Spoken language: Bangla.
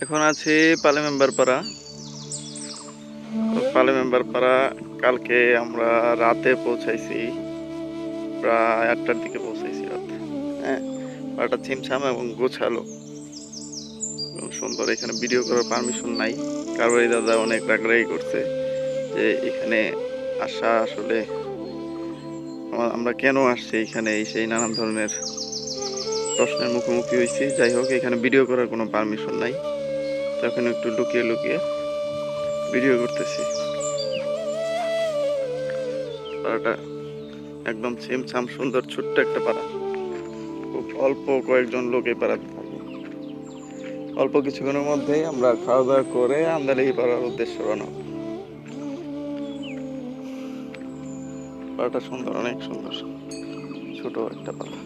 এখন আছি পালে মেম্বার পাড়া। পালে মেম্বার পাড়া কালকে আমরা রাতে পৌঁছাইছি, প্রায় 8টার দিকে পৌঁছাইছি রাত। হ্যাঁ, পাড়াটা ছিমছাম এবং গোছালো এবং সুন্দর। এখানে ভিডিও করার পারমিশন নাই। কারবারি দাদা অনেক রাগারাগি করছে যে এখানে আসা আসলে আমরা কেন আসছি এখানে, সেই নানান ধরনের প্রশ্নের মুখোমুখি হয়েছি। যাই হোক, এখানে ভিডিও করার কোনো পারমিশন নাই, তখন একটু লুকিয়ে লুকিয়ে ভিডিও করতেছি। পাড়াটা একদম ছিমছাম সুন্দর, ছোট্ট একটা পাড়া। খুব অল্প কয়েকজন লোক এই পাড়াতে থাকে। অল্প কিছুক্ষণের মধ্যেই আমরা খাওয়া দাওয়া করে আমদানি পাড়ার উদ্দেশ্যে রওনা হব। পাড়াটা সুন্দর, অনেক সুন্দর, ছোট একটা পাড়া।